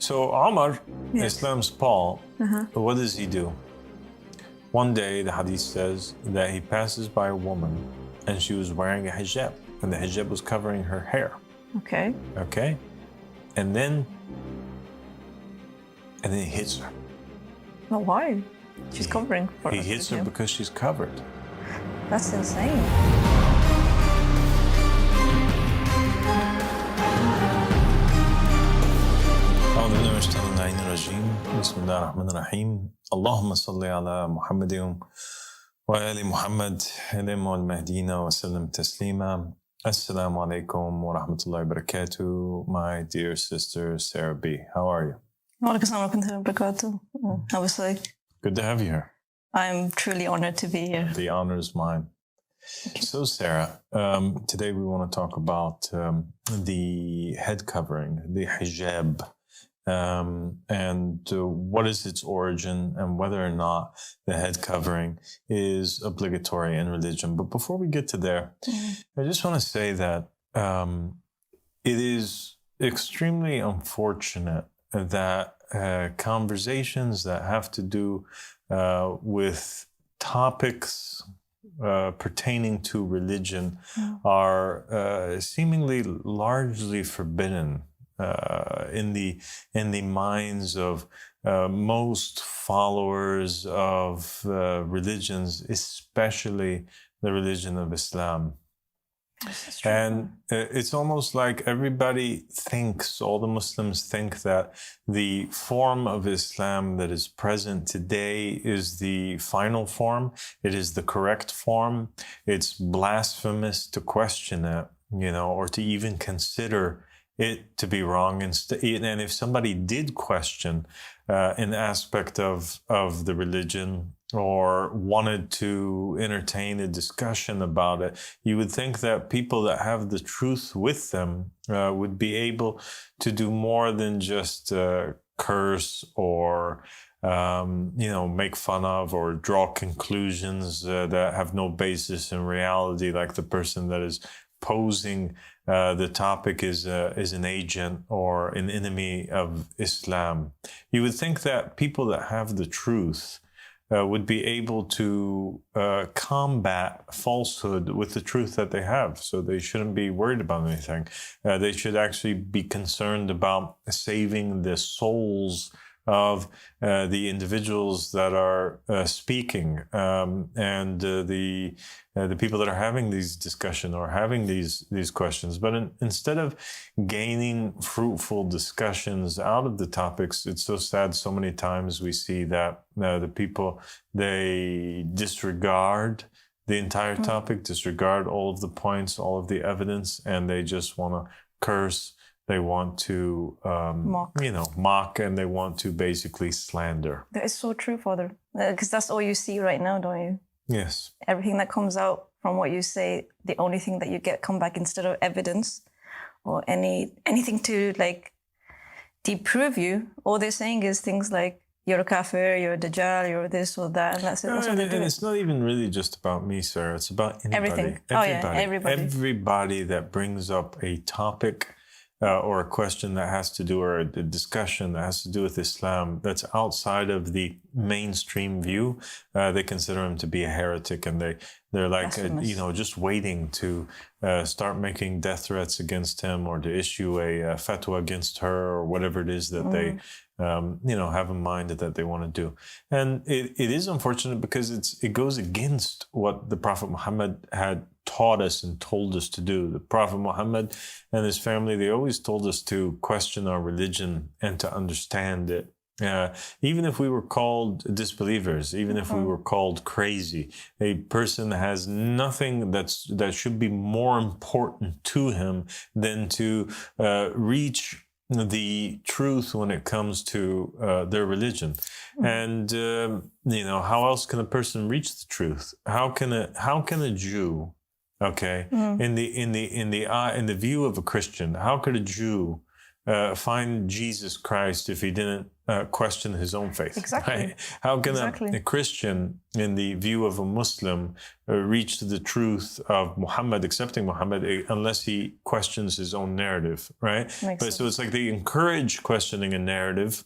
So Omar, Yes. Islam's Paul, what does he do? One day, the hadith says that he passes by a woman and she was wearing a hijab, and the hijab was covering her hair. Okay. Okay? And then he hits her. Well, why? She's covering for He us, hits her yeah. because she's covered. That's insane. أعوذ بالله من الشيطان اللعين الرجيم بسم الله الرحمن الرحيم اللهم صل على محمد وآل محمد الإمام المهديين وسلم تسليما Assalamu alaikum wa rahmatullahi wa barakatuh. My dear sister Sara B, how are you? Walaikum salam wa rahmatullahi wa barakatuh. Obviously, Good to have you here. I'm truly honored to be here. The honor is mine. So Sarah, today we want to talk about the head covering, the hijab, and what is its origin and whether or not the head covering is obligatory in religion. But before we get to there, I just want to say that it is extremely unfortunate that conversations that have to do with topics pertaining to religion are seemingly largely forbidden in the minds of most followers of religions, especially the religion of Islam. And it's almost like everybody thinks, all the Muslims think that the form of Islam that is present today is the final form. It is the correct form. It's blasphemous to question it, or to even consider it to be wrong. And if somebody did question an aspect of the religion or wanted to entertain a discussion about it, you would think that people that have the truth with them would be able to do more than just curse or make fun of or draw conclusions that have no basis in reality, like the person that is posing the topic is an agent or an enemy of Islam. You would think that people that have the truth would be able to combat falsehood with the truth that they have. So they shouldn't be worried about anything. They should actually be concerned about saving the souls of the individuals that are speaking and the people that are having these discussions or having these questions. But instead of gaining fruitful discussions out of the topics, it's so sad. So many times we see that the people, they disregard the entire topic, disregard all of the points, all of the evidence, and they just want to curse. They want to, mock, and they want to basically slander. That is so true, Father. Because that's all you see right now, don't you? Yes. Everything that comes out from what you say, the only thing that you get come back instead of evidence or anything to disprove you, all they're saying is things like, you're a kafir, you're a dajjal, you're this or that, and that's it. That's what they do. And it's not even really just about me, Sarah. It's about anybody. Everything. Everybody. Everybody that brings up a topic or a question that has to do, or a discussion that has to do with Islam that's outside of the mainstream view, they consider him to be a heretic, and they're like, just waiting to start making death threats against him or to issue a fatwa against her or whatever it is that they have in mind that they want to do. And it is unfortunate because it goes against what the Prophet Muhammad had taught us and told us to do. The Prophet Muhammad and his family, they always told us to question our religion and to understand it. Even if we were called disbelievers, even if we were called crazy, a person has nothing that should be more important to him than to reach the truth when it comes to their religion. And how else can a person reach the truth? How can a Jew, in the view of a Christian, how could a Jew find Jesus Christ if he didn't question his own faith? Exactly. Right? How can Exactly. a Christian, in the view of a Muslim, reach the truth of Muhammad, accepting Muhammad, unless he questions his own narrative, right? So it's like they encourage questioning a narrative,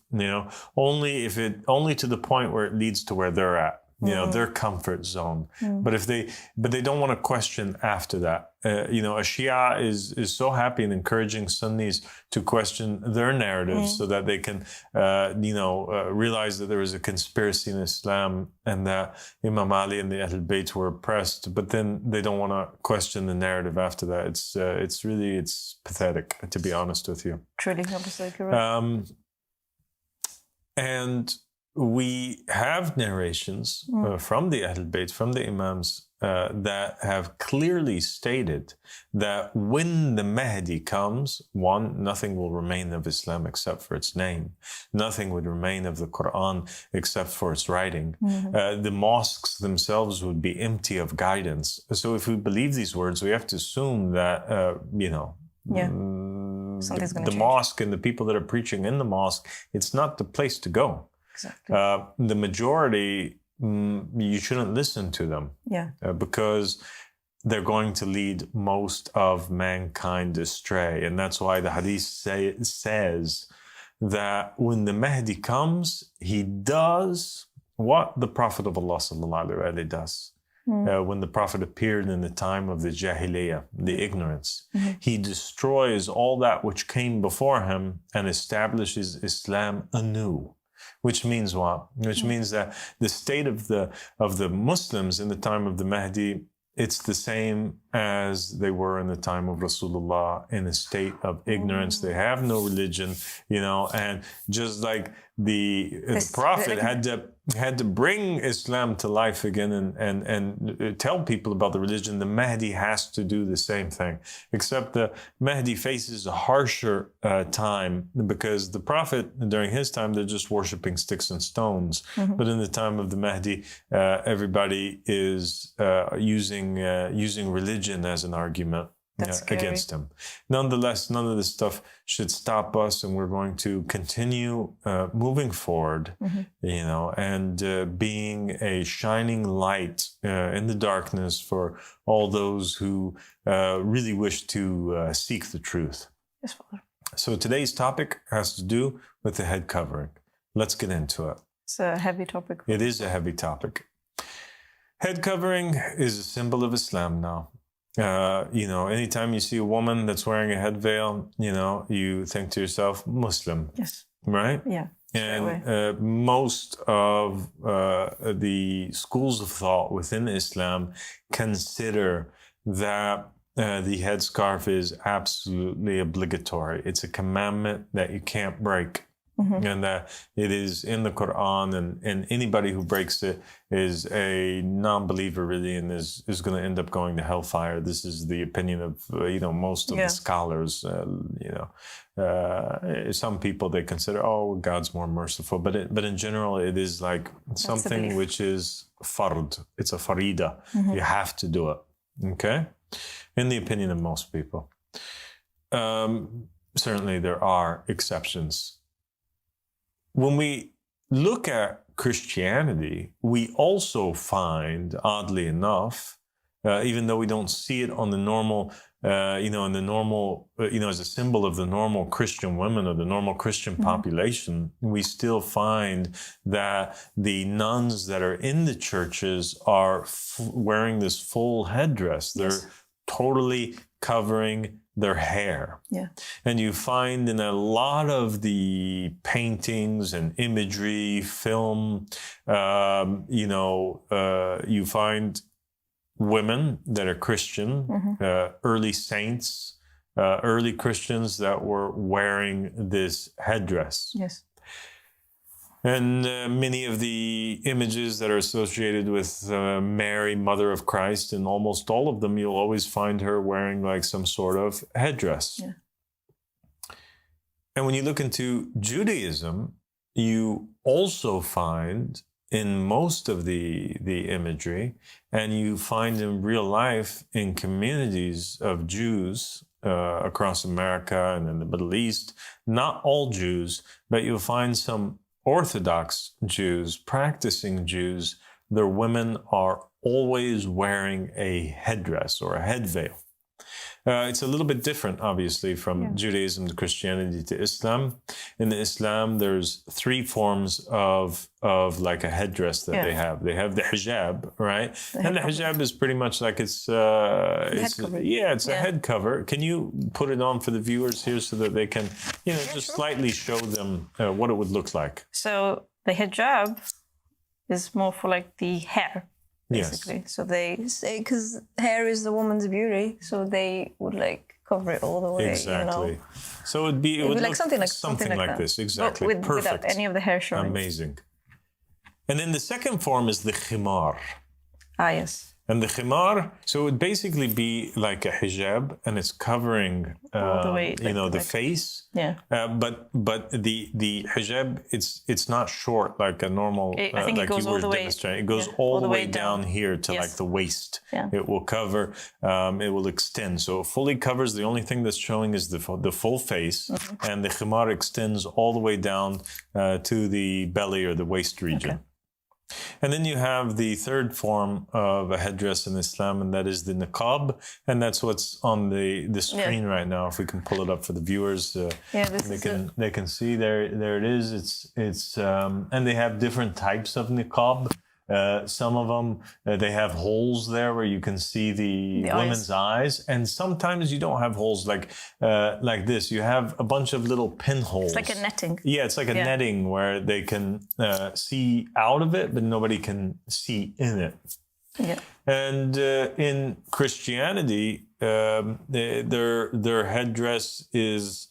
only to the point where it leads to where they're at. Their comfort zone. But they don't want to question after that. A Shia is so happy in encouraging Sunnis to question their narratives so that they can, realize that there was a conspiracy in Islam and that Imam Ali and the Ahl Bayt were oppressed. But then they don't want to question the narrative after that. It's pathetic, to be honest with you. Truly, absolutely correct. And we have narrations from the Ahl Bayt, from the Imams, that have clearly stated that when the Mahdi comes, one, nothing will remain of Islam except for its name. Nothing would remain of the Quran except for its writing. The mosques themselves would be empty of guidance. So if we believe these words, we have to assume that, the mosque and the people that are preaching in the mosque, it's not the place to go. Exactly. The majority, you shouldn't listen to them. Because they're going to lead most of mankind astray. And that's why the hadith says that when the Mahdi comes, he does what the Prophet of Allah ﷺ does. When the Prophet appeared in the time of the Jahiliyyah, the ignorance, he destroys all that which came before him and establishes Islam anew. Which means what? Which means that the state of the Muslims in the time of the Mahdi, it's the same as they were in the time of Rasulullah, in a state of ignorance. They have no religion, and just like the Prophet had to bring Islam to life again and tell people about the religion, the Mahdi has to do the same thing. Except the Mahdi faces a harsher time, because the Prophet, during his time, they're just worshiping sticks and stones. But in the time of the Mahdi, everybody is using religion as an argument against him. Nonetheless, none of this stuff should stop us, and we're going to continue moving forward, and being a shining light in the darkness for all those who really wish to seek the truth. Yes, Father. So today's topic has to do with the head covering. Let's get into it. It's a heavy topic. It is a heavy topic. Head covering is a symbol of Islam now. Anytime you see a woman that's wearing a head veil, you think to yourself, Muslim. Yes. Right? Yeah. And most of the schools of thought within Islam consider that the headscarf is absolutely obligatory. It's a commandment that you can't break. And that it is in the Quran, and anybody who breaks it is a non-believer, really, and is going to end up going to hellfire. This is the opinion of most of the scholars. Some people, they consider, God's more merciful, but in general, it is like something which is fard. It's a farida. You have to do it. Okay, in the opinion of most people. Certainly, there are exceptions. When we look at Christianity, we also find, oddly enough, even though we don't see it on the normal, as a symbol of the normal Christian women or the normal Christian population, we still find that the nuns that are in the churches are wearing this full headdress. They're totally covering their hair. And you find in a lot of the paintings and imagery, film, you find women that are Christian, early saints, early Christians that were wearing this headdress. Yes. And many of the images that are associated with Mary, Mother of Christ, and almost all of them, you'll always find her wearing like some sort of headdress. And when you look into Judaism, you also find in most of the imagery, and you find in real life in communities of Jews across America and in the Middle East. Not all Jews, but you'll find some Orthodox Jews, practicing Jews, their women are always wearing a headdress or a head veil. It's a little bit different, obviously, from Judaism to Christianity to Islam. In Islam, there's three forms of like a headdress that they have. They have the hijab, right? And the hijab is pretty much like it's a head cover. Can you put it on for the viewers here so that they can, slightly show them what it would look like? So the hijab is more for like the hair. Basically. Yes. So they say, because hair is the woman's beauty, so they would like cover it all the way. Exactly. So it would look like something like this. Exactly. But without any of the hair showing. Amazing. And then the second form is the khimar. Ah, yes. And the khimar, so it would basically be like a hijab, and it's covering, the way, the face. Yeah. But the hijab, it's not short like a normal. I think like it goes you were demonstrating. It goes all the way down here to like the waist. Yeah. It will cover. It will extend. So it fully covers. The only thing that's showing is the full face, and the khimar extends all the way down to the belly or the waist region. Okay. And then you have the third form of a headdress in Islam, and that is the Nikab, and that's what's on the screen right now. If we can pull it up for the viewers, they can see there it is. It's and they have different types of Nikab. Some of them, they have holes there where you can see the women's eyes. And sometimes you don't have holes like this. You have a bunch of little pinholes. It's like a netting. Yeah, it's like a netting where they can see out of it, but nobody can see in it. Yeah. And in Christianity, their headdress is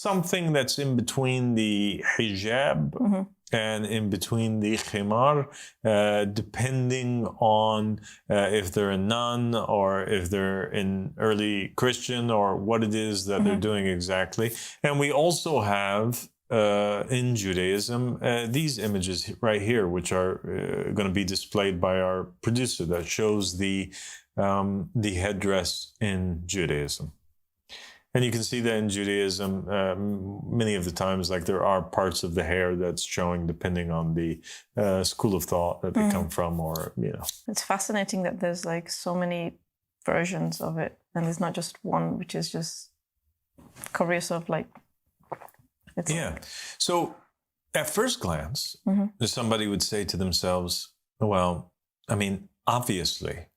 something that's in between the hijab and in between the khimar, depending on if they're a nun or if they're an early Christian or what it is that they're doing exactly. And we also have in Judaism these images right here, which are going to be displayed by our producer, that shows the headdress in Judaism. And you can see that in Judaism, many of the times, like there are parts of the hair that's showing depending on the school of thought that they come from, or, It's fascinating that there's like so many versions of it, and there's not just one, which is just cover yourself like. So at first glance, somebody would say to themselves, well, I mean, obviously,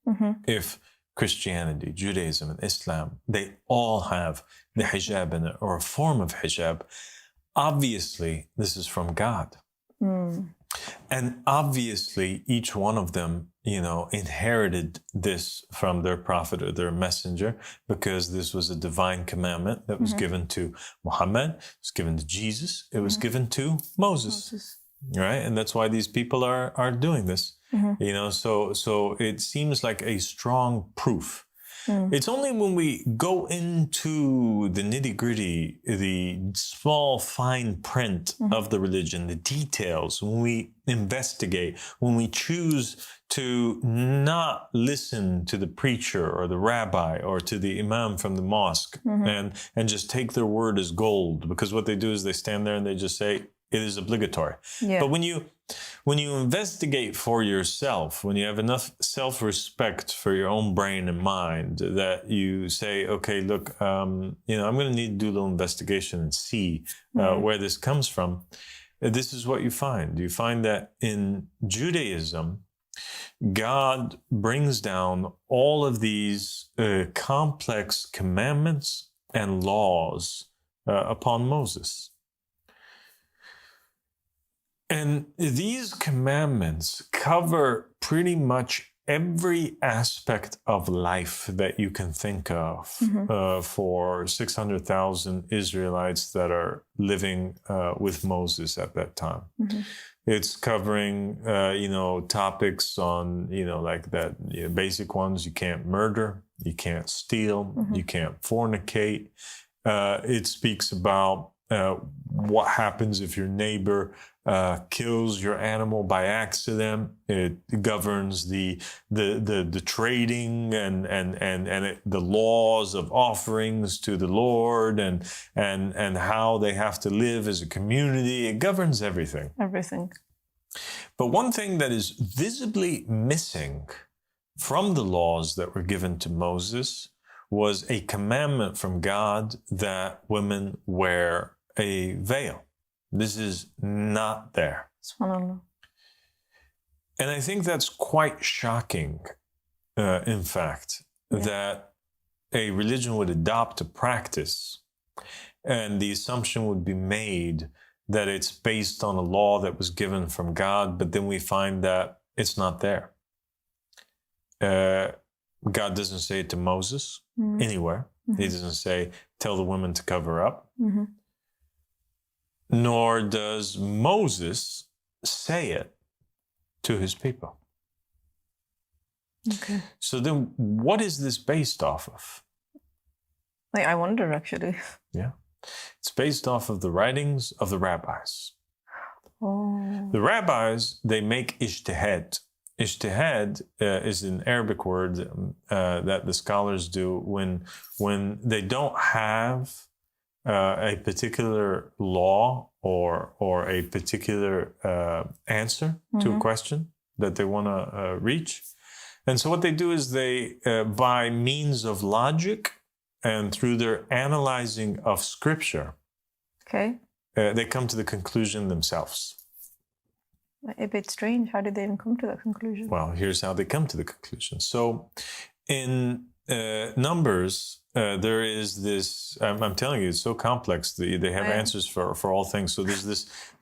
if Christianity, Judaism, and Islam, they all have the hijab in it, or a form of hijab. Obviously, this is from God. And obviously, each one of them, inherited this from their prophet or their messenger, because this was a divine commandment that was given to Muhammad, it was given to Jesus, it was given to Moses. Right? And that's why these people are doing this. So it seems like a strong proof. It's only when we go into the nitty-gritty, the small fine print of the religion, the details, when we investigate, when we choose to not listen to the preacher or the rabbi or to the imam from the mosque and just take their word as gold, because what they do is they stand there and they just say, it is obligatory. Yeah. But when you investigate for yourself, when you have enough self-respect for your own brain and mind, that you say, okay, look, I'm going to need to do a little investigation and see where this comes from. This is what you find. You find that in Judaism, God brings down all of these complex commandments and laws upon Moses. And these commandments cover pretty much every aspect of life that you can think of for 600,000 Israelites that are living with Moses at that time. It's covering, topics on, like that, basic ones. You can't murder, you can't steal, you can't fornicate. It speaks about what happens if your neighbor kills your animal by accident. It governs the trading and the laws of offerings to the Lord and how they have to live as a community. It governs everything. Everything. But one thing that is visibly missing from the laws that were given to Moses was a commandment from God that women wear a veil. This is not there. SubhanAllah. And I think that's quite shocking, in fact, that a religion would adopt a practice and the assumption would be made that it's based on a law that was given from God, but then we find that it's not there. God doesn't say it to Moses anywhere. He doesn't say, tell the women to cover up. Nor does Moses say it to his people. Okay. So then what is this based off of? I wonder, actually. Yeah. It's based off of the writings of the rabbis. Oh. The rabbis, they make ijtihad. Ijtihad is an Arabic word that the scholars do when they don't have a particular law or a particular answer to a question that they want to reach. And so what they do is they, by means of logic and through their analyzing of scripture, they come to the conclusion themselves. A bit strange. How did they even come to that conclusion? Well, here's how they come to the conclusion. So in Numbers, there is this, I'm telling you, it's so complex. They have answers for all things. So there's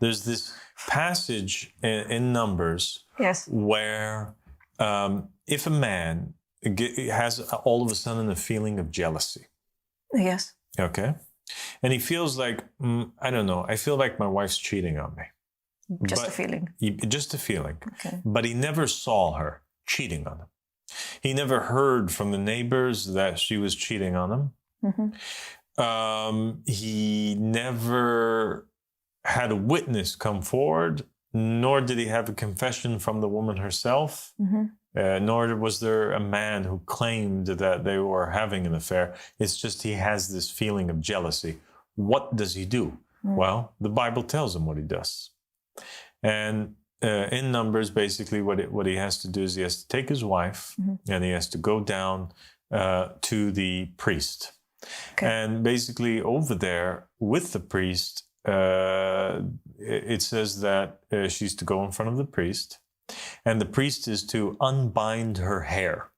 this passage in Numbers where if a man has all of a sudden a feeling of jealousy. Yes. Okay. And he feels like, I don't know, I feel like my wife's cheating on me. Just a feeling. Just a feeling. Okay. But he never saw her cheating on him. He never heard from the neighbors that she was cheating on him. He never had a witness come forward, nor did he have a confession from the woman herself, nor was there a man who claimed that they were having an affair. It's just he has this feeling of jealousy. What does he do? Well, the Bible tells him what he does. And in Numbers, basically what he has to do is he has to take his wife and he has to go down to the priest. Okay. And basically over there with the priest, it says that she's to go in front of the priest and the priest is to unbind her hair.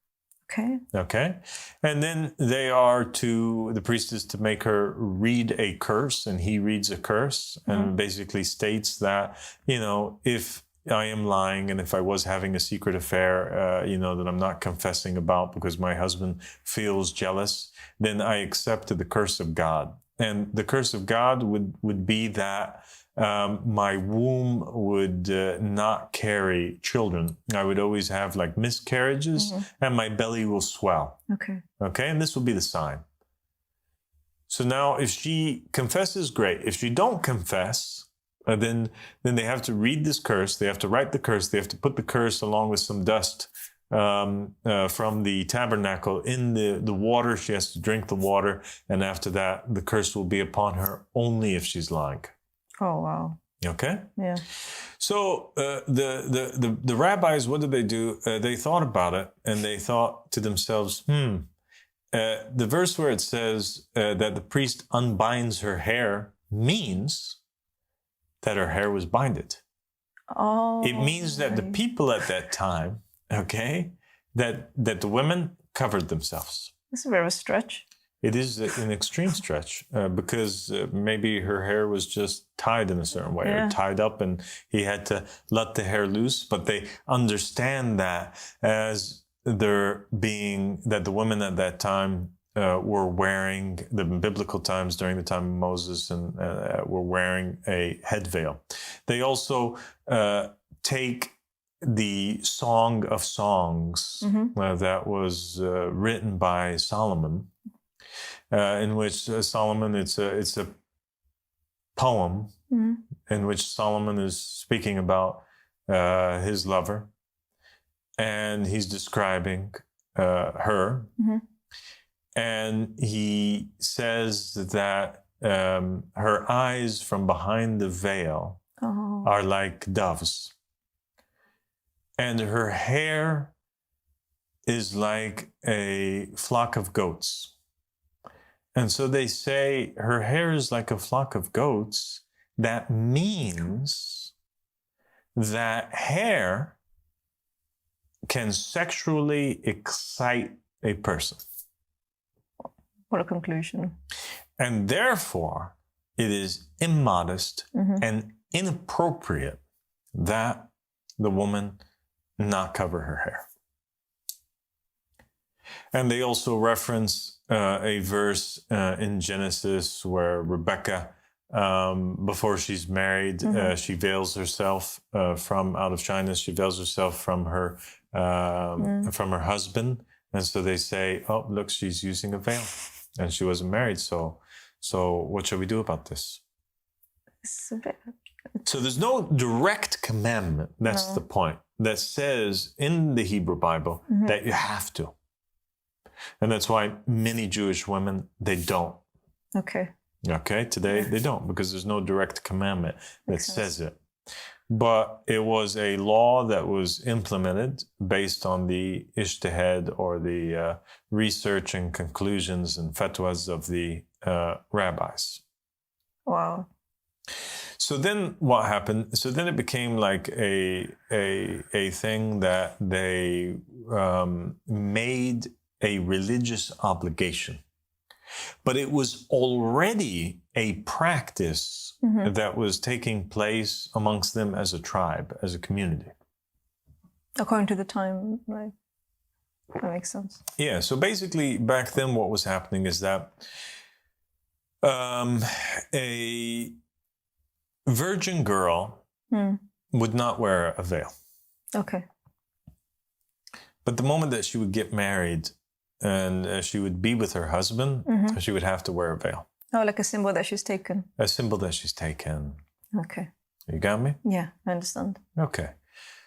Okay. Okay. And then the priest is to make her read a curse, and he reads a curse and basically states that, if I am lying and if I was having a secret affair, that I'm not confessing about because my husband feels jealous, then I accepted the curse of God. And the curse of God would be that my womb would not carry children. I would always have like miscarriages and my belly will swell. Okay. Okay. And this will be the sign. So now if she confesses, great. If she don't confess, then they have to read this curse. They have to write the curse. They have to put the curse along with some dust from the tabernacle in the water. She has to drink the water. And after that, the curse will be upon her only if she's lying. Oh, wow. Okay. Yeah. So the rabbis, what did they do? They thought about it and they thought to themselves, the verse where it says that the priest unbinds her hair means that her hair was binded. Oh. It means that the people at that time, okay, that the women covered themselves. This is a bit of a stretch. It is an extreme stretch because maybe her hair was just tied in a certain way or tied up and he had to let the hair loose. But they understand that as there being that the women at that time were wearing, the biblical times during the time of Moses, and were wearing a head veil. They also take the Song of Songs that was written by Solomon, in which Solomon, it's a poem in which Solomon is speaking about his lover, and he's describing her. And he says that her eyes from behind the veil are like doves, and her hair is like a flock of goats. And so they say her hair is like a flock of goats. That means that hair can sexually excite a person. What a conclusion. And therefore, it is immodest and inappropriate that the woman not cover her hair. And they also reference a verse in Genesis where Rebecca, before she's married, she veils herself from out of shyness. She veils herself from her husband, and so they say, "Oh, look, she's using a veil, and she wasn't married. So what shall we do about this?" So there's no direct commandment. That's the point. That says in the Hebrew Bible that you have to. And that's why many Jewish women, they don't. Okay. Today they don't, because there's no direct commandment that says it. But it was a law that was implemented based on the ijtihad, or the research and conclusions and fatwas of the rabbis. Wow. So then what happened? So then it became like a thing that they made a religious obligation. But it was already a practice that was taking place amongst them as a tribe, as a community. According to the time, right? That makes sense. Yeah, so basically back then what was happening is that a virgin girl would not wear a veil. Okay. But the moment that she would get married and she would be with her husband, she would have to wear a veil. Oh, like a symbol that she's taken. A symbol that she's taken. Okay. You got me? Yeah, I understand. Okay.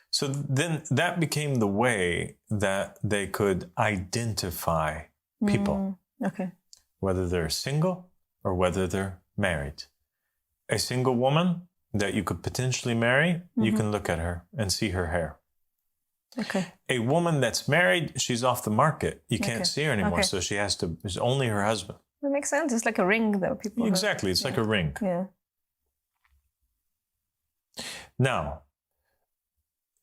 So then that became the way that they could identify people. Okay. Whether they're single or whether they're married. A single woman that you could potentially marry, you can look at her and see her hair. Okay. A woman that's married, she's off the market. You can't see her anymore, so she has to, it's only her husband. That makes sense. It's like a ring that people Exactly, it's like a ring. Yeah. Now,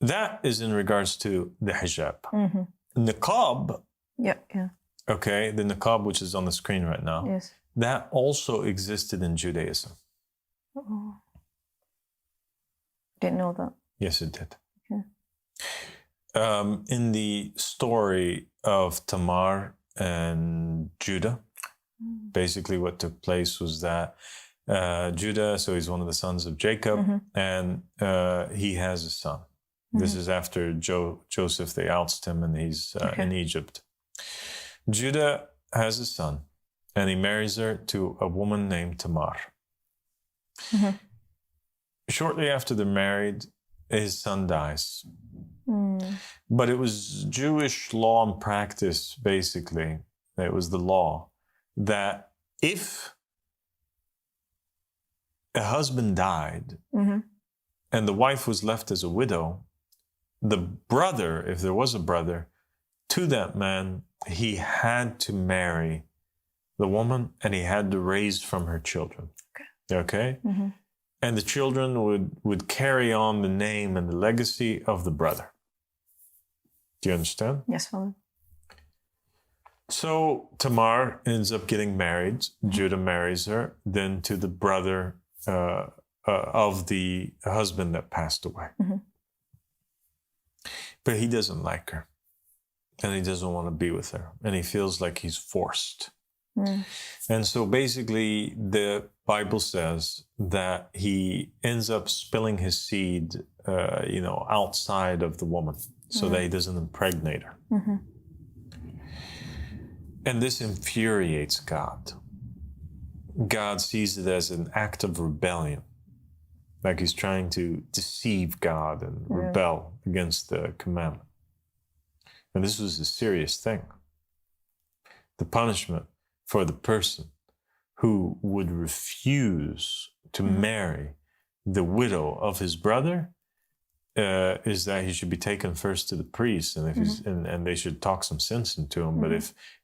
that is in regards to the hijab. Nikab, okay, the Nikab, which is on the screen right now, yes, that also existed in Judaism. Oh. Didn't know that. Yes, it did. Okay. In the story of Tamar and Judah, basically what took place was that Judah, so he's one of the sons of Jacob, and he has a son. This is after Joseph, they oust him, and he's in Egypt. Judah has a son, and he marries her to a woman named Tamar. Shortly after they're married, his son dies. But it was Jewish law and practice, basically. It was the law that if a husband died and the wife was left as a widow, the brother, if there was a brother, to that man, he had to marry the woman and he had to raise from her children. Okay? And the children would carry on the name and the legacy of the brother. Do you understand? Yes, Father. So Tamar ends up getting married. Judah marries her, then to the brother of the husband that passed away. But he doesn't like her. And he doesn't want to be with her. And he feels like he's forced. And so basically the Bible says that he ends up spilling his seed, outside of the woman so that he doesn't impregnate her. And this infuriates God. God sees it as an act of rebellion. Like he's trying to deceive God and rebel against the commandment. And this was a serious thing. The punishment for the person who would refuse to marry the widow of his brother is that he should be taken first to the priest, and if he's and they should talk some sense into him. But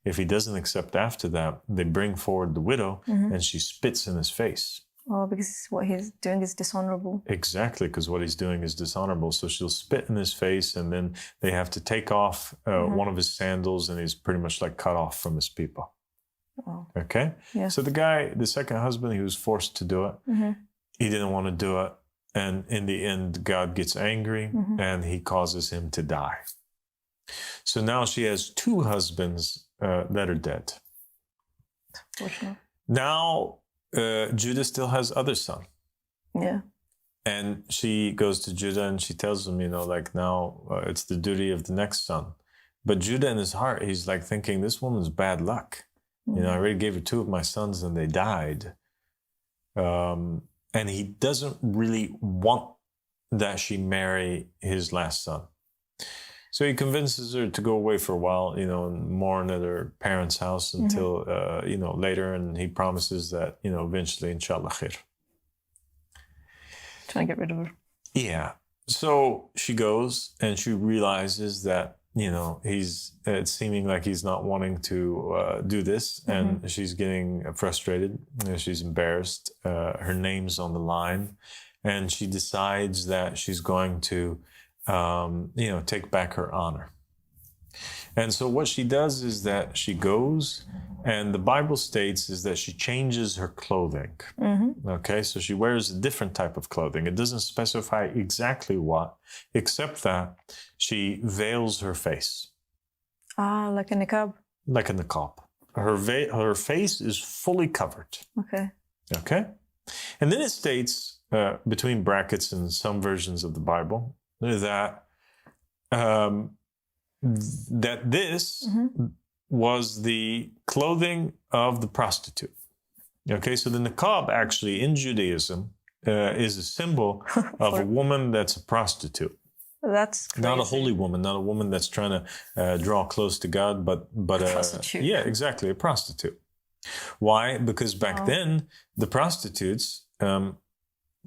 if he doesn't accept after that, they bring forward the widow and she spits in his face. Oh, because what he's doing is dishonorable. Exactly, because what he's doing is dishonorable. So she'll spit in his face, and then they have to take off one of his sandals, and he's pretty much like cut off from his people. Oh. Okay? Yeah. So the guy, the second husband, he was forced to do it. He didn't want to do it. And in the end, God gets angry, and he causes him to die. So now she has two husbands that are dead. Fortunate. Now, Judah still has other son. Yeah. And she goes to Judah and she tells him, now it's the duty of the next son. But Judah in his heart, he's like thinking, this woman's bad luck. I already gave her two of my sons and they died. And he doesn't really want that she marry his last son. So he convinces her to go away for a while, and mourn at her parents' house until, later. And he promises that, eventually, inshallah, khair. Trying to get rid of her. Yeah. So she goes and she realizes that, it's seeming like he's not wanting to do this. And she's getting frustrated. She's embarrassed. Her name's on the line. And she decides that she's going to take back her honor. And so what she does is that she goes, and the Bible states is that she changes her clothing. Okay, so she wears a different type of clothing. It doesn't specify exactly what, except that she veils her face. Ah, like a nikab. Like a niqab. Her face is fully covered. Okay. Okay? And then it states, between brackets in some versions of the Bible, that this was the clothing of the prostitute. Okay, so the niqab actually in Judaism is a symbol of a woman that's a prostitute. That's crazy. Not a holy woman, not a woman that's trying to draw close to God, but a prostitute. Yeah, exactly, a prostitute. Why? Because back then the prostitutes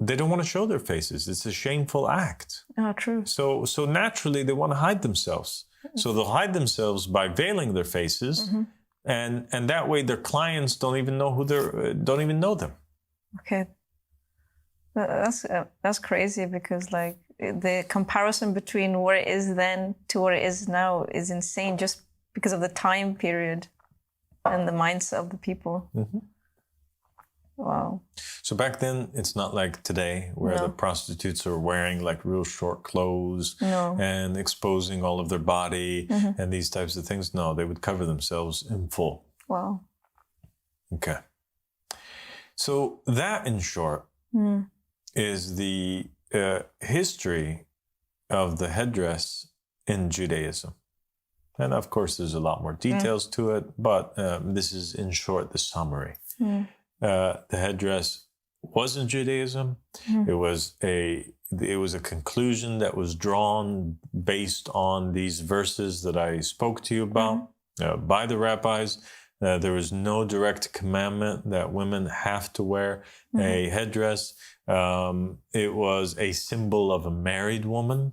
they don't want to show their faces. It's a shameful act. Oh, true. So naturally they want to hide themselves. So they'll hide themselves by veiling their faces, and that way their clients don't even know don't even know them. Okay, that's crazy, because like the comparison between what it is then to what it is now is insane, just because of the time period and the mindset of the people. Wow. So back then, it's not like today where the prostitutes are wearing like real short clothes and exposing all of their body and these types of things. No, they would cover themselves in full. Wow. Okay. So that, in short, is the history of the headdress in Judaism. And of course, there's a lot more details to it, but this is, in short, the summary. The headdress was in Judaism. It was a conclusion that was drawn based on these verses that I spoke to you about by the rabbis. There was no direct commandment that women have to wear a headdress. It was a symbol of a married woman.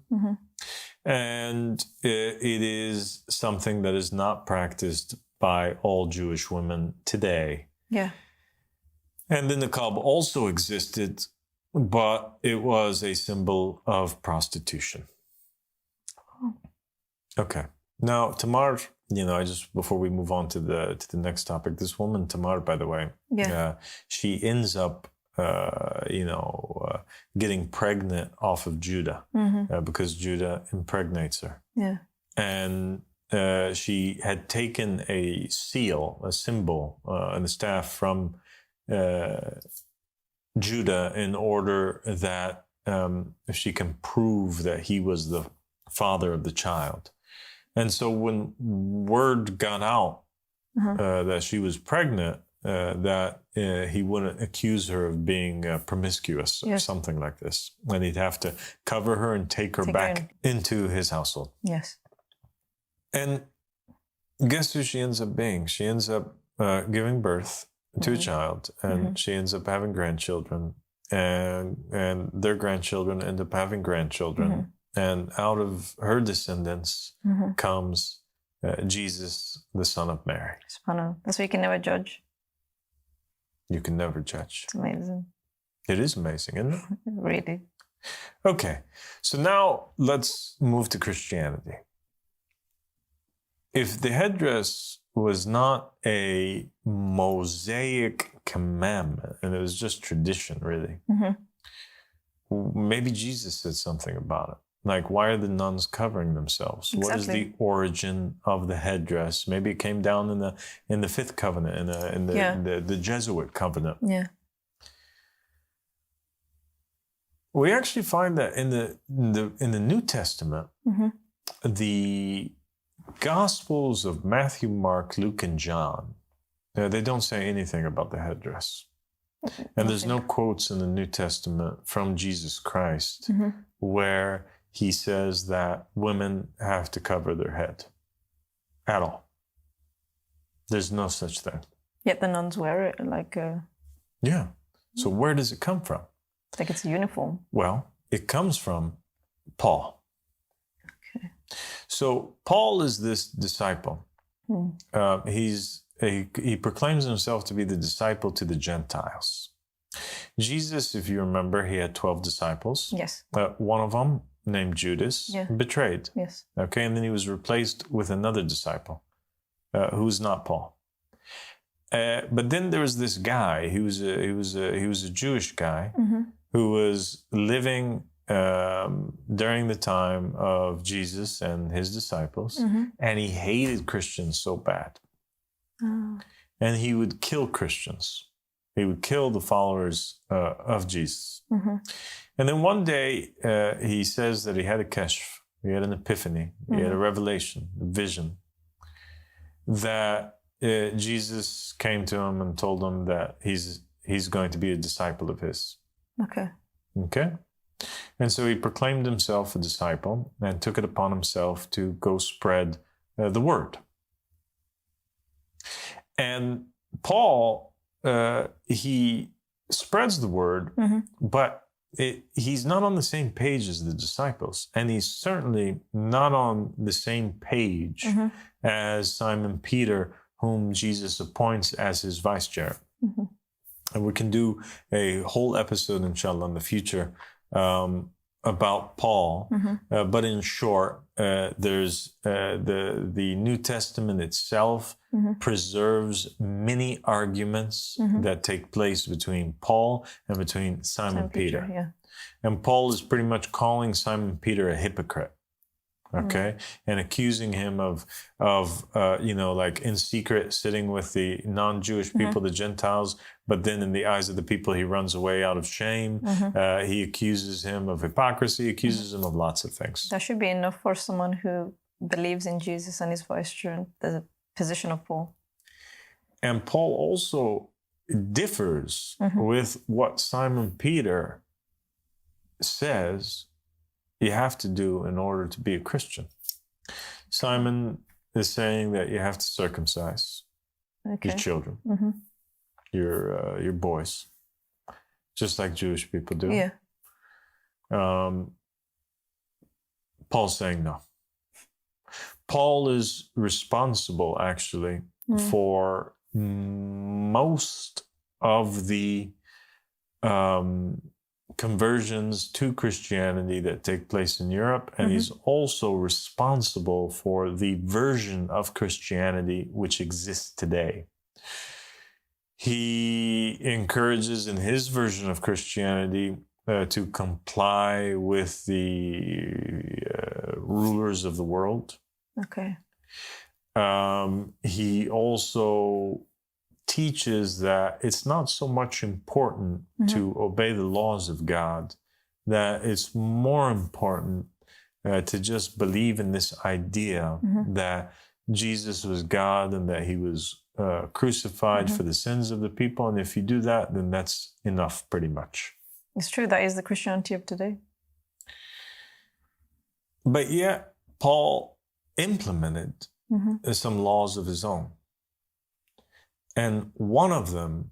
And it is something that is not practiced by all Jewish women today. Yeah. And the niqab also existed, but it was a symbol of prostitution. Okay. Now, Tamar, before we move on to the next topic, this woman, Tamar, by the way, she ends up, getting pregnant off of Judah because Judah impregnates her. Yeah. And she had taken a seal, a symbol, and a staff from Judah in order that she can prove that he was the father of the child. And so when word got out that she was pregnant, that he wouldn't accuse her of being promiscuous or something like this. And he'd have to cover her and take her back into his household. Yes. And guess who she ends up being? She ends up giving birth to a child, and she ends up having grandchildren, and their grandchildren end up having grandchildren. And out of her descendants comes Jesus, the son of Mary. That's why you can never judge. You can never judge. It's amazing. It is amazing, isn't it? Really. Okay, so now let's move to Christianity. If the headdress was not a Mosaic commandment, and it was just tradition, really, maybe Jesus said something about it. Like, why are the nuns covering themselves? Exactly. What is the origin of the headdress? Maybe it came down in the fifth covenant, in the Jesuit covenant. Yeah. We actually find that in the New Testament, the Gospels of Matthew, Mark, Luke, and John, they don't say anything about the headdress. And there's no quotes in the New Testament from Jesus Christ where he says that women have to cover their head at all. There's no such thing. Yet the nuns wear it like a... Yeah. So where does it come from? Like it's a uniform. Well, it comes from Paul. Okay. So Paul is this disciple. He proclaims himself to be the disciple to the Gentiles. Jesus, if you remember, he had 12 disciples. Yes. One of them, named Judas, betrayed. Yes. Okay, and then he was replaced with another disciple, who's not Paul. But then there was this guy. He was a Jewish guy who was living during the time of Jesus and his disciples, and he hated Christians so bad. And he would kill Christians. He would kill the followers of Jesus. And then one day, he says that he had a kashf, he had an epiphany, he had a revelation, a vision, that Jesus came to him and told him that he's going to be a disciple of his. Okay? And so he proclaimed himself a disciple and took it upon himself to go spread the word. And Paul, he spreads the word, but he's not on the same page as the disciples. And he's certainly not on the same page as Simon Peter, whom Jesus appoints as his vice-chair. And we can do a whole episode, inshallah, in the future about Paul. But in short, there's the New Testament itself preserves many arguments that take place between Paul and between Simon Peter. And Paul is pretty much calling Simon Peter a hypocrite. Okay, and accusing him of like in secret sitting with the non-Jewish people, the Gentiles, but then in the eyes of the people, he runs away out of shame. He accuses him of hypocrisy, accuses him of lots of things. That should be enough for someone who believes in Jesus and is vice-chair, the position of Paul. And Paul also differs with what Simon Peter says you have to do in order to be a Christian. Simon is saying that you have to circumcise your children, your boys, just like Jewish people do. Yeah. Paul's saying no. Paul is responsible, actually, for most of the conversions to Christianity that take place in Europe, and he's also responsible for the version of Christianity which exists today. He encourages in his version of Christianity to comply with the rulers of the world. Okay. He also teaches that it's not so much important to obey the laws of God, that it's more important to just believe in this idea that Jesus was God and that he was crucified for the sins of the people. And if you do that, then that's enough pretty much. It's true. That is the Christianity of today. But yet, Paul implemented some laws of his own. And one of them,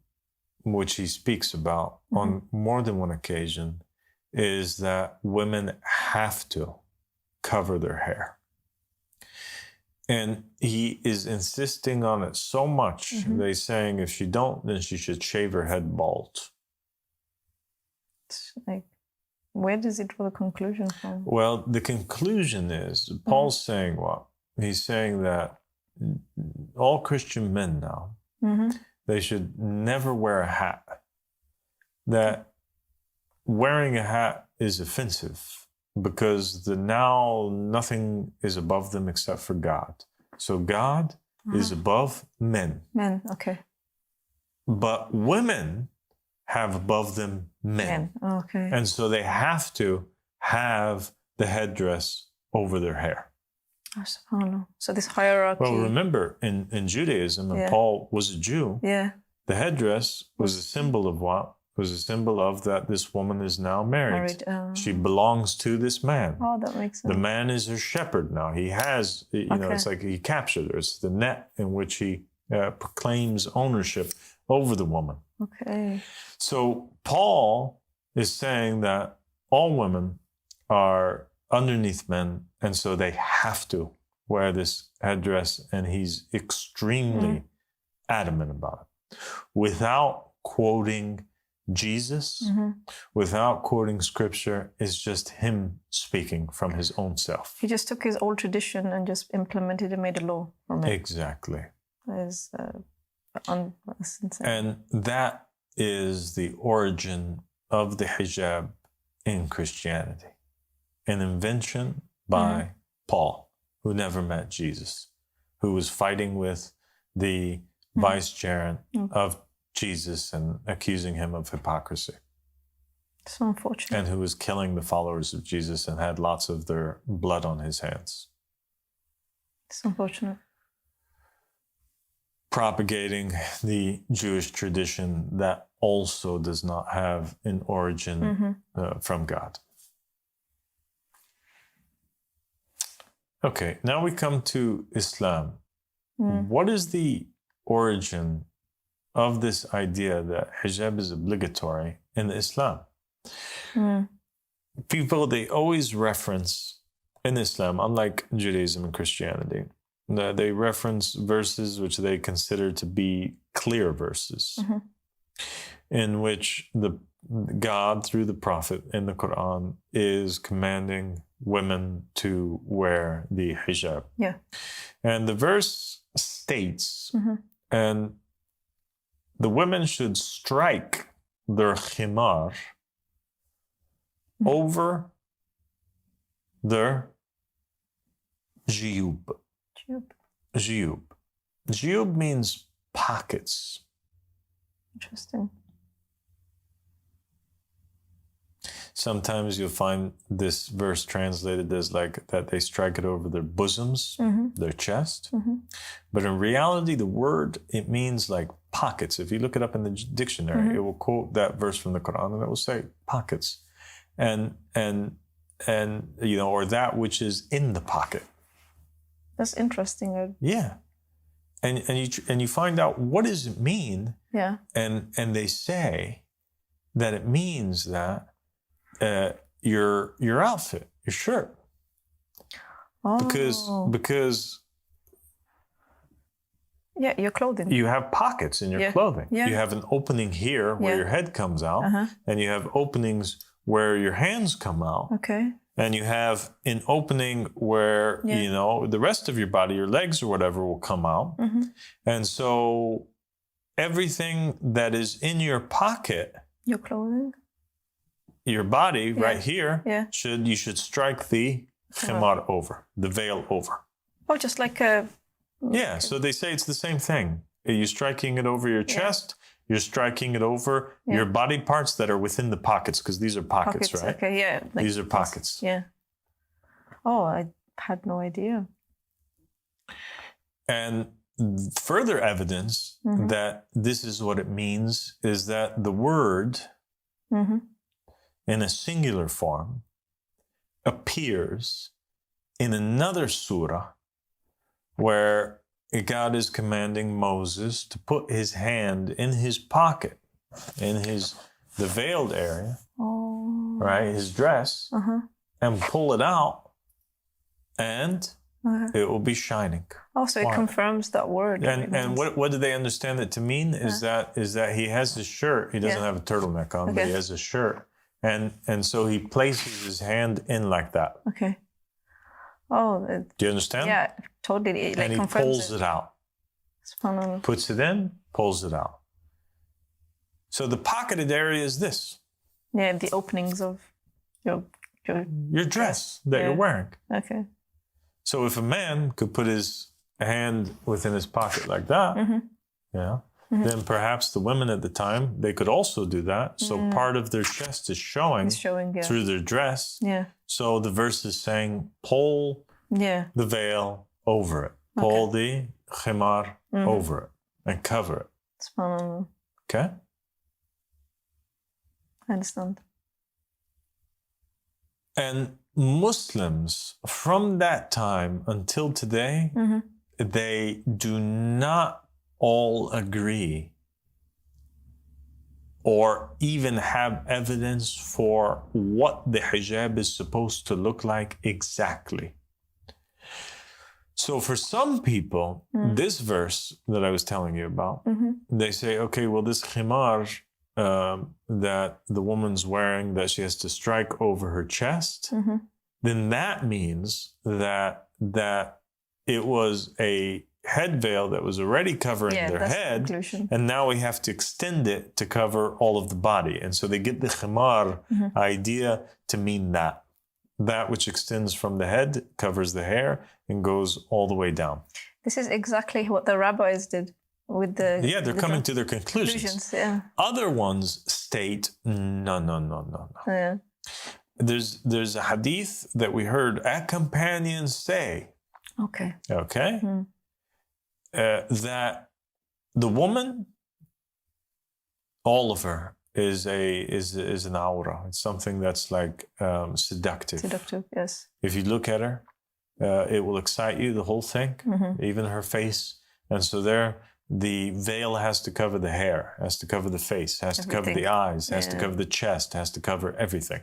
which he speaks about on more than one occasion, is that women have to cover their hair. And he is insisting on it so much, they're saying if she don't, then she should shave her head bald. It's like, where does it draw the conclusion from? Well, the conclusion is, Paul's saying what? He's saying that all Christian men now, they should never wear a hat. That wearing a hat is offensive because now nothing is above them except for God. So God is above men. Men, okay. But women have above them men. Okay. And so they have to have the headdress over their hair. Oh, no. So this hierarchy. Well, remember, in Judaism, and Paul was a Jew, the headdress was a symbol of what? It was a symbol of that this woman is now married. She belongs to this man. Oh, that makes sense. The man is her shepherd now. He has, you know, it's like he captured her. It's the net in which he proclaims ownership over the woman. Okay. So Paul is saying that all women are underneath men, and so they have to wear this headdress, and he's extremely adamant about it. Without quoting Jesus, without quoting scripture, it's just him speaking from his own self. He just took his old tradition and just implemented and made a law from it. Exactly. That's insane. And that is the origin of the hijab in Christianity. An invention by Paul, who never met Jesus, who was fighting with the vicegerent of Jesus and accusing him of hypocrisy. So unfortunate. And who was killing the followers of Jesus and had lots of their blood on his hands. It's unfortunate. Propagating the Jewish tradition that also does not have an origin from God. Okay, now we come to Islam. What is the origin of this idea that hijab is obligatory in Islam? People, they always reference in Islam, unlike Judaism and Christianity, they reference verses which they consider to be clear verses, in which God, through the Prophet in the Quran, is commanding women to wear the hijab. Yeah. And the verse states, and the women should strike their khimar over their jiyub. Jiyub. Jiyub means pockets. Interesting. Sometimes you'll find this verse translated as like that they strike it over their bosoms, their chest. But in reality, the word, it means like pockets. If you look it up in the dictionary, it will quote that verse from the Quran and it will say pockets. And you know, or that which is in the pocket. That's interesting. Yeah. And you find out what does it mean? Yeah. And they say that it means that your outfit, your shirt. Oh. Because yeah, your clothing. You have pockets in your clothing. Yeah. You have an opening here where your head comes out, and you have openings where your hands come out. Okay. And you have an opening where, you know, the rest of your body, your legs or whatever will come out. And so everything that is in your pocket, your clothing, your body right here, you should strike the khimar over, the veil over. Oh, just like a... Yeah, so they say it's the same thing. You're striking it over your chest, you're striking it over your body parts that are within the pockets, because these are pockets, right? Okay, yeah. Like these are pockets. Yeah. Oh, I had no idea. And further evidence that this is what it means is that the word in a singular form appears in another surah where God is commanding Moses to put his hand in his pocket, in the veiled area, right, his dress, and pull it out, and it will be shining. Oh, so it confirms that word. And what do they understand it to mean? Is that he has his shirt. He doesn't have a turtleneck on, but he has a shirt, and so he places his hand in like that. Okay. Oh, do you understand? Yeah, totally. And he pulls it out. Puts it in, pulls it out. So the pocketed area is this. Yeah, the openings of your dress that you're wearing. Okay. So if a man could put his hand within his pocket like that, then perhaps the women at the time, they could also do that. So part of their chest is showing through their dress. Yeah. So the verse is saying, pull the veil over it. Pull the khimar over it and cover it. Okay? I understand. And Muslims from that time until today, they do not all agree or even have evidence for what the hijab is supposed to look like exactly. So for some people, this verse that I was telling you about, they say, okay, well, this khimar that the woman's wearing, that she has to strike over her chest, then that means that it was a head veil that was already covering their head, and now we have to extend it to cover all of the body. And so they get the khimar idea to mean that which extends from the head, covers the hair, and goes all the way down. This is exactly what the rabbis did with the... Yeah, they're coming to their conclusions. Other ones state, no. Yeah. There's a hadith that we heard a companion say. Okay. That the woman, all of her, is an aura. It's something that's like seductive. Seductive, yes. If you look at her, it will excite you, the whole thing, even her face. And so there, the veil has to cover the hair, has to cover the face, has to cover the eyes, has to cover the chest, has to cover everything.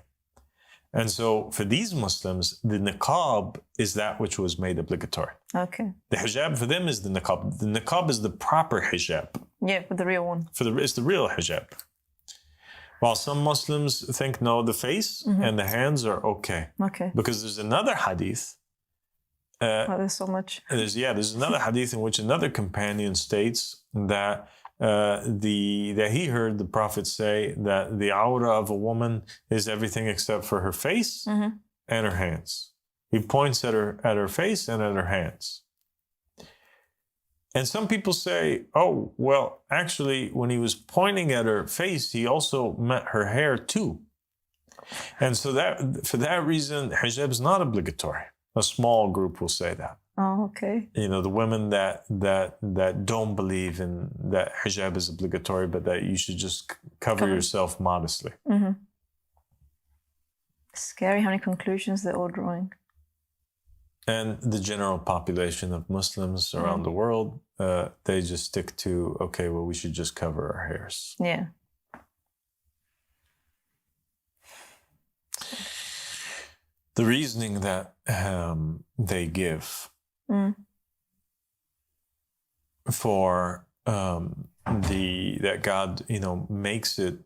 And so for these Muslims, the niqab is that which was made obligatory. Okay. The hijab for them is the niqab. The niqab is the proper hijab. Yeah, for the real one. It's the real hijab. While some Muslims think, no, the face and the hands are okay. Okay. Because there's another hadith. There's so much. There's another hadith in which another companion states that that he heard the Prophet say that the aura of a woman is everything except for her face and her hands. He points at her face and at her hands. And some people say, oh, well, actually, when he was pointing at her face, he also meant her hair too. And so that for that reason, hijab is not obligatory. A small group will say that. Oh, okay. You know, the women that don't believe in that hijab is obligatory, but that you should just cover yourself modestly. Scary how many conclusions they're all drawing. And the general population of Muslims around the world, they just stick to, okay, well, we should just cover our hairs. Yeah. The reasoning that they give for that God, makes it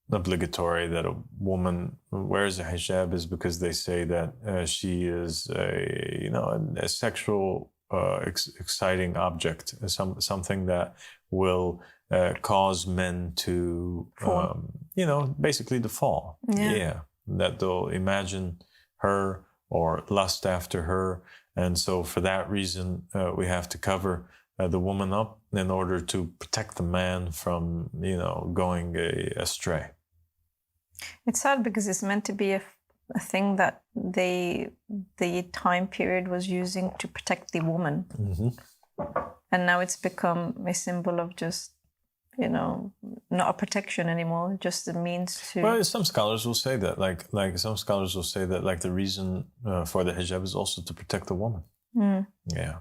obligatory that a woman wears a hijab is because they say that she is a sexual exciting object, something that will cause men to basically to fall. That they'll imagine her or lust after her, and so for that reason we have to cover the woman up in order to protect the man from going astray. It's sad because it's meant to be a thing that the time period was using to protect the woman. And now it's become a symbol of just, not a protection anymore, just a means to... Well, some scholars will say that, like the reason for the hijab is also to protect the woman. Yeah.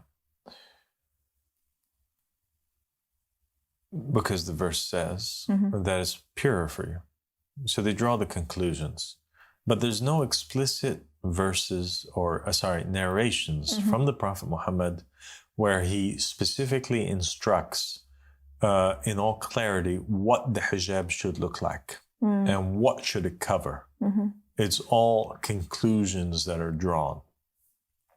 Because the verse says that it's purer for you. So they draw the conclusions. But there's no explicit verses or, narrations from the Prophet Muhammad where he specifically instructs in all clarity what the hijab should look like and what should it cover. It's all conclusions that are drawn.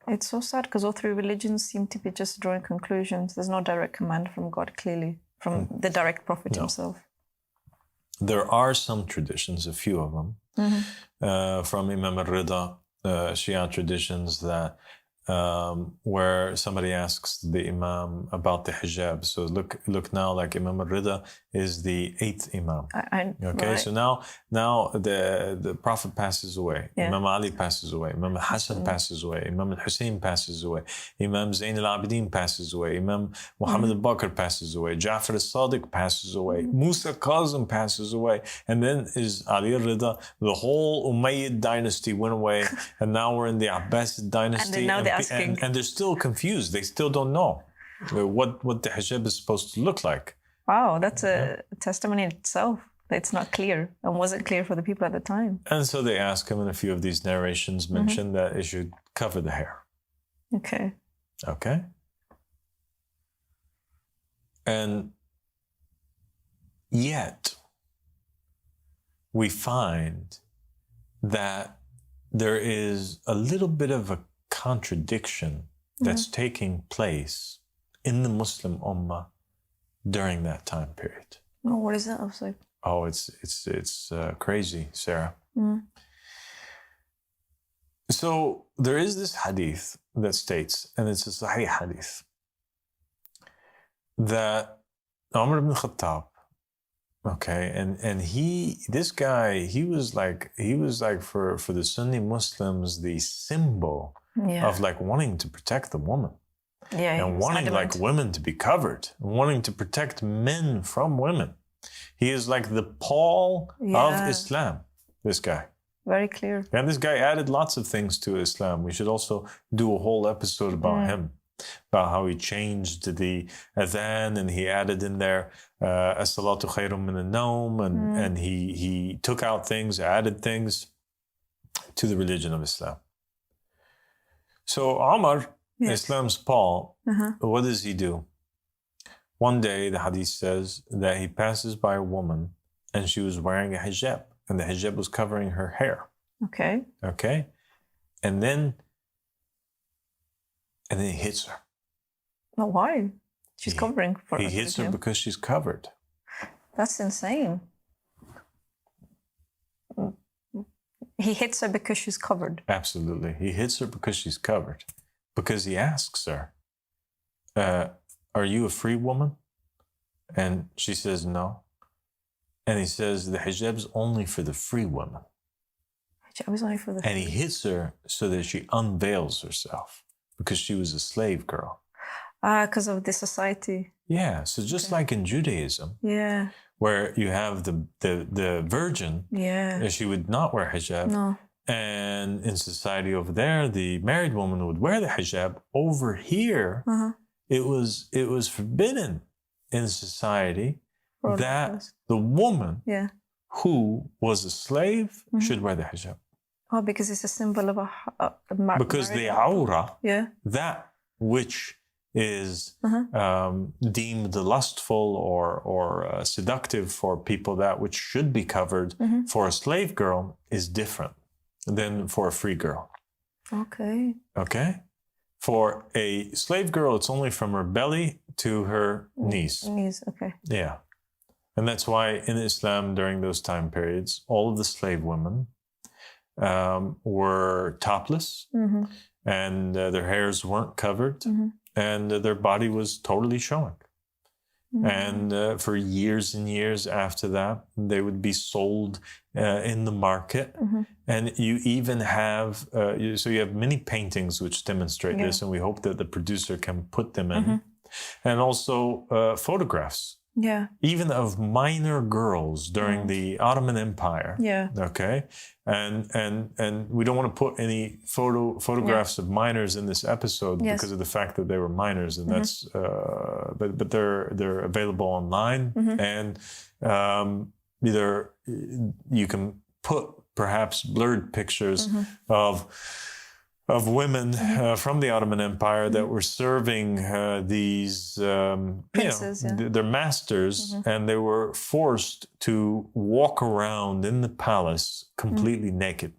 It's so sad because all three religions seem to be just drawing conclusions. There's no direct command from God, clearly, from the direct prophet himself. There are some traditions, a few of them, from Imam al-Rida, Shia traditions that where somebody asks the Imam about the hijab. So look now, like Imam al-Rida is the 8th Imam. Okay, right. So now the Prophet passes away. Yeah. Imam Ali passes away. Imam al-Hassan passes away. Imam al-Hussein passes away. Imam Zayn al-Abidin passes away. Imam Muhammad al-Baqir passes away. Ja'far al-Sadiq passes away. Musa Kazim passes away. And then is Ali al-Rida. The whole Umayyad dynasty went away. And now we're in the Abbasid dynasty. And they're still confused. They still don't know what the hijab is supposed to look like. Wow, that's a testimony in itself. It's not clear and wasn't clear for the people at the time. And so they ask him, and a few of these narrations mention that it should cover the hair. Okay. And yet, we find that there is a little bit of a contradiction that's taking place in the Muslim Ummah during that time period. Oh, what is that? I was like, oh, it's crazy, Sarah. So there is this hadith that states, and it's a Sahih hadith, that Ömer bin Hattap, okay, and this guy, he was like for the Sunni Muslims, the symbol of like wanting to protect the woman. Yeah, and wanting adamant. Like women to be covered, wanting to protect men from women. He is like the Paul of Islam, this guy. Very clear. And this guy added lots of things to Islam. We should also do a whole episode about him, about how he changed the adhan and he added in there as-salatu khayrun min an-nawm, and he took out things, added things to the religion of Islam. So Omar, Islam's Paul, what does he do? One day, the hadith says that he passes by a woman and she was wearing a hijab, and the hijab was covering her hair. Okay. And then he hits her. No, why? She's covering for He hits her because she's covered. That's insane. He hits her because she's covered. Absolutely. He hits her because she's covered. Because he asks her, are you a free woman? And she says no. And he says, the hijab's only for the free women. Hijab is only for the free. And he hits her so that she unveils herself because she was a slave girl. Because of the society. Yeah. So just like in Judaism, where you have the virgin, she would not wear hijab. No. And in society over there, the married woman would wear the hijab. Over here, it was forbidden in society that the woman who was a slave should wear the hijab. Oh, because it's a symbol of a because the awra, that which is deemed lustful or seductive for people, that which should be covered for a slave girl is different than for a free girl. Okay. For a slave girl, it's only from her belly to her knees. Okay. Yeah. And that's why in Islam, during those time periods, all of the slave women were topless, and their hairs weren't covered, and their body was totally showing. And for years and years after that, they would be sold in the market. And you even have, so you have many paintings which demonstrate this, and we hope that the producer can put them in. And also photographs. Yeah. Even of minor girls during the Ottoman Empire. Yeah. Okay. And we don't want to put any photographs of minors in this episode because of the fact that they were minors, and that's but they're available online, and either you can put perhaps blurred pictures of women from the Ottoman Empire that were serving these princes, their masters, and they were forced to walk around in the palace completely naked.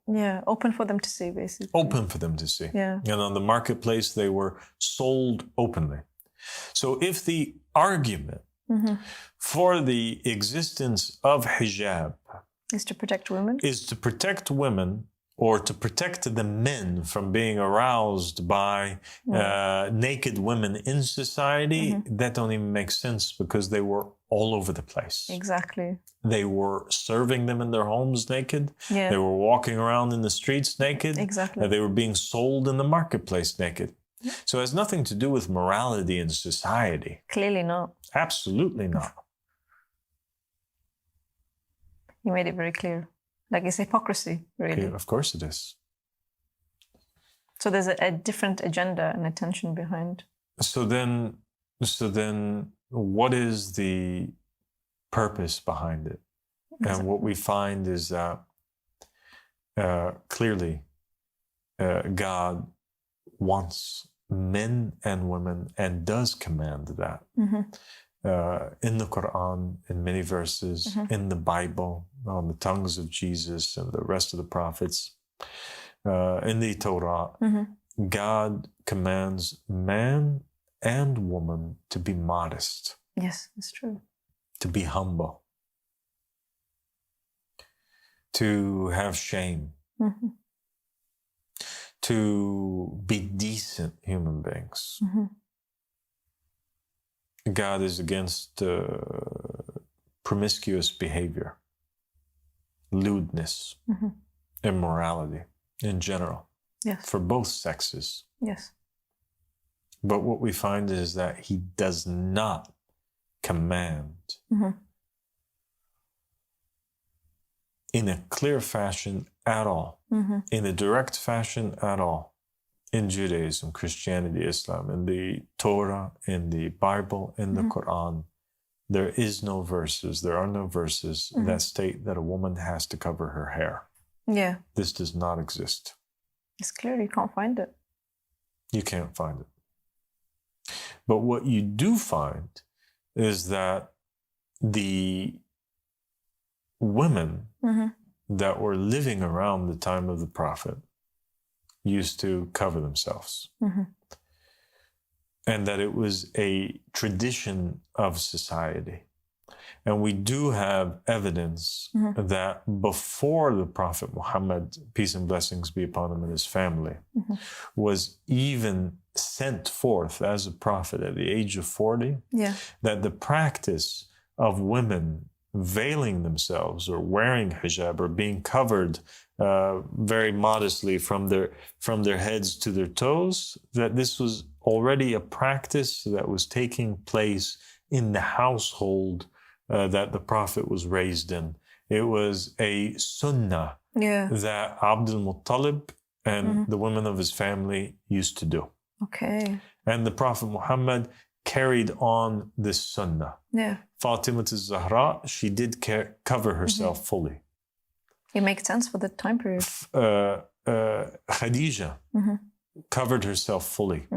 Yeah, open for them to see, basically. Open for them to see. Yeah. And on the marketplace, they were sold openly. So if the argument for the existence of hijab is to protect women, or to protect the men from being aroused by naked women in society, that don't even make sense, because they were all over the place. Exactly. They were serving them in their homes naked. Yeah. They were walking around in the streets naked. Exactly. They were being sold in the marketplace naked. Yeah. So it has nothing to do with morality in society. Clearly not. Absolutely not. You made it very clear. Like, it's hypocrisy, really. Yeah, of course it is. So there's a different agenda and attention behind. So then what is the purpose behind it? Exactly. And what we find is that clearly God wants men and women, and does command that. In the Quran, in many verses, in the Bible, on the tongues of Jesus and the rest of the prophets, in the Torah, God commands man and woman to be modest. Yes, it's true. To be humble. To have shame. To be decent human beings. God is against promiscuous behavior, lewdness, immorality in general, for both sexes. Yes. But what we find is that he does not command in a clear fashion at all, in a direct fashion at all, in Judaism, Christianity, Islam, in the Torah, in the Bible, in the Quran. There are no verses that state that a woman has to cover her hair. Yeah. This does not exist. It's clear you can't find it. You can't find it. But what you do find is that the women that were living around the time of the Prophet used to cover themselves. And that it was a tradition of society. And we do have evidence that before the Prophet Muhammad, peace and blessings be upon him and his family, was even sent forth as a prophet at the age of 40, that the practice of women veiling themselves or wearing hijab or being covered very modestly from their heads to their toes, that this was already a practice that was taking place in the household that the Prophet was raised in. It was a sunnah that Abdul Muttalib and the women of his family used to do. Okay. And the Prophet Muhammad carried on this sunnah. Fatima az-Zahra, she did cover herself fully. It makes sense for the time period. Khadija covered herself fully.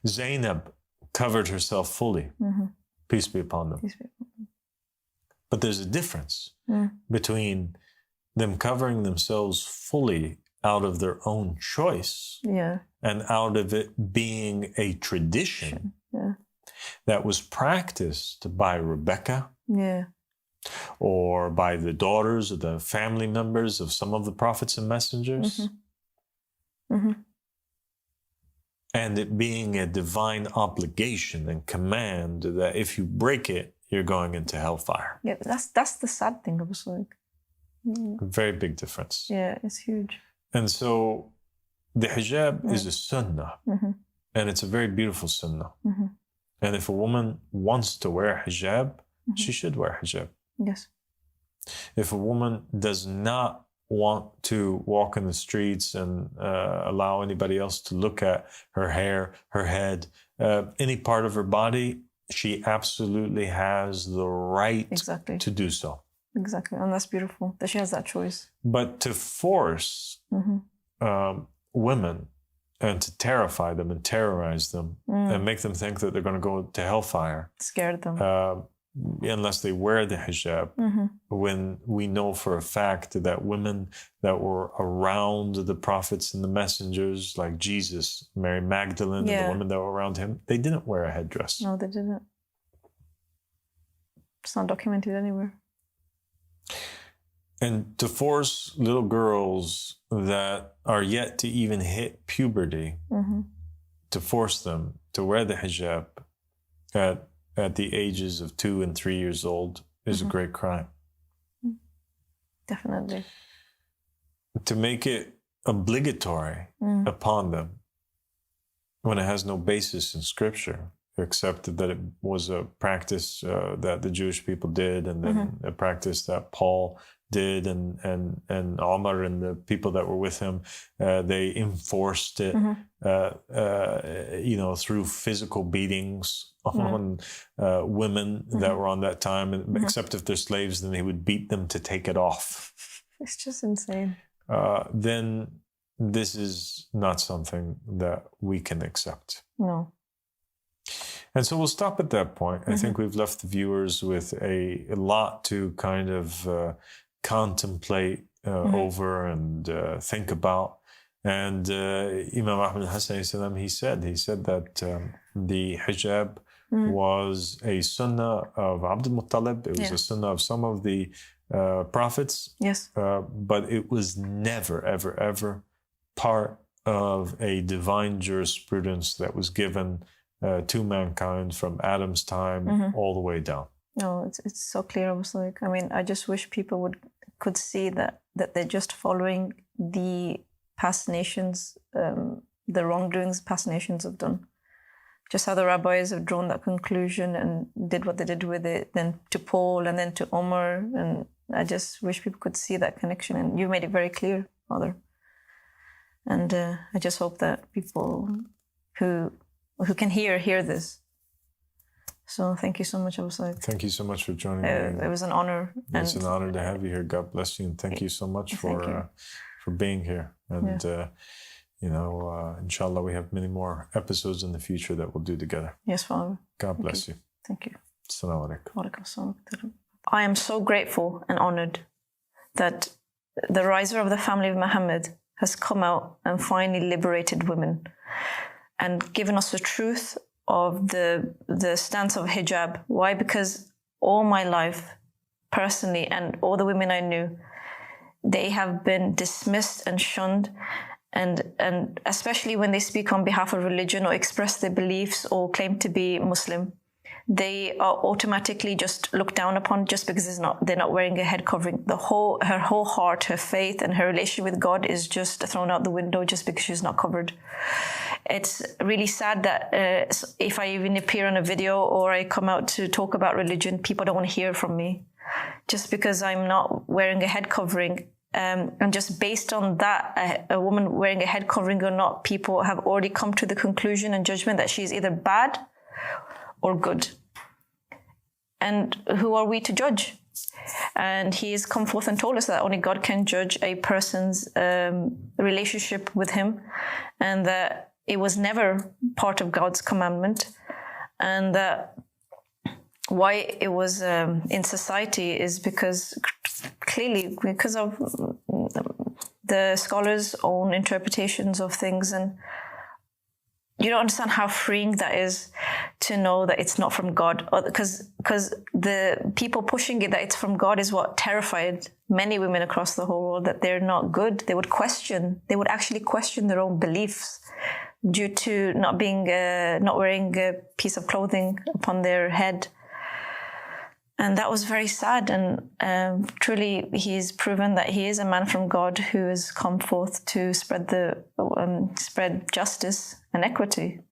Zainab covered herself fully. Peace be upon them. But there's a difference between them covering themselves fully out of their own choice and out of it being a tradition that was practiced by Rebecca or by the daughters or the family members of some of the prophets and messengers. And it being a divine obligation and command that if you break it, you're going into hellfire. Yeah, that's the sad thing. I was like, a very big difference. Yeah, it's huge. And so the hijab is a sunnah. And it's a very beautiful sunnah. Mm-hmm. And if a woman wants to wear hijab, Mm-hmm. she should wear hijab. Yes. If a woman does not want to walk in the streets and allow anybody else to look at her hair, her head, any part of her body, she absolutely has the right Exactly. to do so. Exactly. And that's beautiful that she has that choice. But to force women and to terrify them and terrorize them and make them think that they're going to go to hellfire, Scared them. unless they wear the hijab, when we know for a fact that women that were around the prophets and the messengers, like Jesus, Mary Magdalene, and the women that were around him, they didn't wear a headdress. No, they didn't. It's not documented anywhere. And to force little girls that are yet to even hit puberty, to force them to wear the hijab at the ages of 2 and 3 years old is a great crime. Definitely. To make it obligatory upon them when it has no basis in Scripture, except that it was a practice that the Jewish people did, and then a practice that Paul did, and Omar and the people that were with him, they enforced it, through physical beatings on women that were on that time. And except if they're slaves, then they would beat them to take it off. It's just insane. Then this is not something that we can accept. No. And so we'll stop at that point. I think we've left the viewers with a lot to kind of contemplate over and think about. And Imam Ahmad Hassan, he said that the hijab was a sunnah of Abdul Muttalib. It was a sunnah of some of the prophets. Yes. But it was never, ever, ever part of a divine jurisprudence that was given to mankind from Adam's time all the way down. No, it's so clear. I was like, I mean, I just wish people could see that they're just following the past nations, the wrongdoings past nations have done. Just how the rabbis have drawn that conclusion and did what they did with it, then to Paul and then to Omar. And I just wish people could see that connection. And you made it very clear, Father. And I just hope that people who can hear this. So thank you so much, Eba Sadık. Thank you so much for joining me. It was an honor. It's an honor to have you here. God bless you, and thank you so much for being here. And inshallah, we have many more episodes in the future that we'll do together. Yes, Father. God bless you. Thank you. Assalamu alaikum. I am so grateful and honored that the riser of the family of Muhammad has come out and finally liberated women and given us the truth of the stance of hijab. Why? Because all my life, personally, and all the women I knew, they have been dismissed and shunned, and especially when they speak on behalf of religion or express their beliefs or claim to be Muslim, they are automatically just looked down upon just because they're not wearing a head covering. Her whole heart, her faith, and her relationship with God is just thrown out the window just because she's not covered. It's really sad that if I even appear on a video or I come out to talk about religion, people don't want to hear from me just because I'm not wearing a head covering. And just based on that, a woman wearing a head covering or not, people have already come to the conclusion and judgment that she's either bad or good. And who are we to judge? And he has come forth and told us that only God can judge a person's relationship with him, and that it was never part of God's commandment, and that why it was in society is because of the scholars' own interpretations of things. And you don't understand how freeing that is to know that it's not from God, because the people pushing it that it's from God is what terrified many women across the whole world, that they're not good. They would actually question their own beliefs due to not wearing a piece of clothing upon their head. And that was very sad. And truly, he's proven that he is a man from God who has come forth to spread justice and equity.